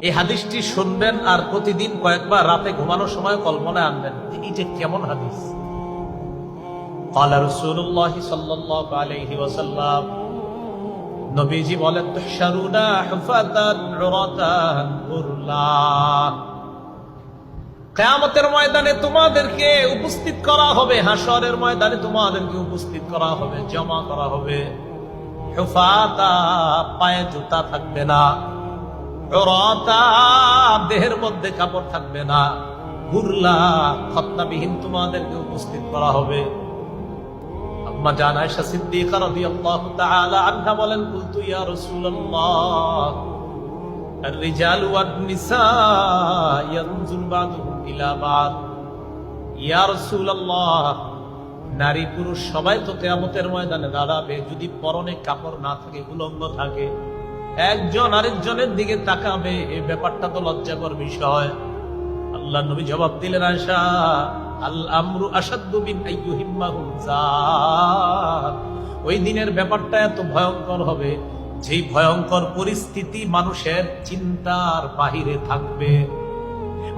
এই হাদিসটি শুনবেন আর প্রতিদিন কয়েকবার রাতে ঘুমানোর সময় কল্পনায় আনবেন যে এটা কেমন হাদিস। ক্বালা রাসূলুল্লাহ সাল্লাল্লাহু আলাইহি ওয়াসাল্লাম, নবীজি বলেন, তুহশারুনা হুফাতান উরাতান গুরলা, কিয়ামতের ময়দানে তোমাদেরকে উপস্থিত করা হবে, হাশরের ময়দানে তোমাদেরকে উপস্থিত করা হবে, জমা করা হবে। হুফাতা, পায়ে জুতা থাকবে না, উরাতা, দেহের মধ্যে কাপড় থাকবে না, গুরলা, খতনাবিহীন তোমাদেরকে উপস্থিত করা হবে। আম্মা জান আয়েশা সিদ্দিকা রাদিয়াল্লাহু তাআলা আনহা বলেন, কুলতু ইয়া রাসূলুল্লাহ আর-রিজাল ওয়ান-নিসা ইয়ানজুর বা'দুহুম ইলা বা'দ, ইয়া রাসূলুল্লাহ, নারী পুরুষ সবাই তো কিয়ামতের ময়দানে দাঁড়াবে, যদি পরনে কাপড় না থাকে, উলঙ্গ থাকে, একজন আরেকজনের দিকে তাকাবে, এই ব্যাপারটা তো লজ্জাকর বিষয়। আল্লাহ নবী জবাব দিলেন, আয়েশা, আল আমরু আশাদ্দু মিন আইয়ুহিম্মাহুল জাত, ওই দিনের ব্যাপারটা এত ভয়ঙ্কর হবে, যেই ভয়ঙ্কর পরিস্থিতি মানুষের চিন্তার বাহিরে থাকবে।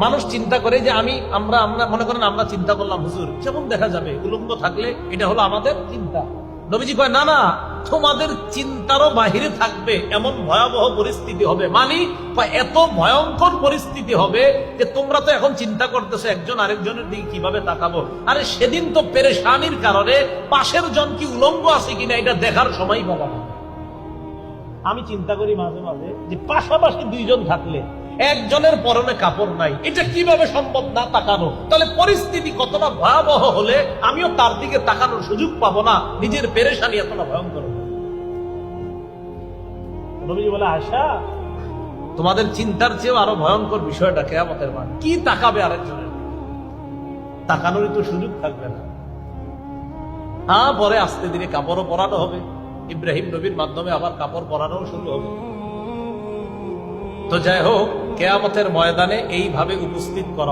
মানুষ চিন্তা করে যে আমরা মনে করেন আমরা চিন্তা করলাম, হুজুর যেমন দেখা যাবে উলঙ্গ থাকলে এটা হলো আমাদের চিন্তা। নবীজি কয়, না না, তোমাদের চিন্তারও বাহিরে থাকবে এমন ভয়াবহ পরিস্থিতি হবে। এত ভয়ঙ্কর পরিস্থিতি হবে যে তোমরা তো এখন চিন্তা করতেছো একজন আরেকজনের দিকে কিভাবে তাকাবো, আরে সেদিন তো পেরেশানির কারণে পাশের জন কি উলঙ্গ আছে কিনা এটা দেখার সময় পাবা না। আমি চিন্তা করি মাঝে মাঝে যে পাশাপাশি দুইজন থাকলে একজনের পরনে কাপড় নাই, এটা কিভাবে সম্ভব না তাকানো? তাহলে পরিস্থিতি কতটা ভয়াবহ হলে আমিও তার দিকে তাকানোর সুযোগ পাবো না, নিজের পেরেশানি এতটা ভয়ঙ্কর। নবীজি বলে, আয়েশা, তোমাদের চিন্তার চেয়েও আরো ভয়ঙ্কর বিষয়টা কিয়ামতের মাঠ। কি তাকাবে আরেকজনের? তাকানোরই তো সুযোগ থাকবে না। হ্যাঁ, পরে আস্তে ধীরে কাপড়ও পরানো হবে, ইব্রাহিম নবীর মাধ্যমে আবার কাপড় পরানো শুরু হবে। তো যাই হোক, কিয়ামতের ময়দানে এইভাবে উপস্থিত করা